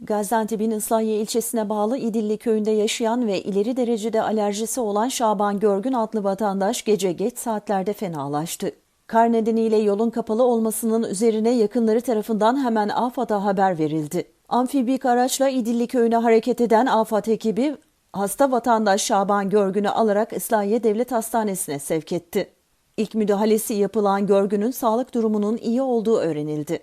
Gaziantep'in Islahiye ilçesine bağlı İdilli köyünde yaşayan ve ileri derecede alerjisi olan Şaban Görgün adlı vatandaş gece geç saatlerde fenalaştı. Kar nedeniyle yolun kapalı olmasının üzerine yakınları tarafından hemen AFAD'a haber verildi. Amfibik araçla İdilli köyüne hareket eden AFAD ekibi hasta vatandaş Şaban Görgün'ü alarak Islahiye Devlet Hastanesi'ne sevk etti. İlk müdahalesi yapılan Görgün'ün sağlık durumunun iyi olduğu öğrenildi.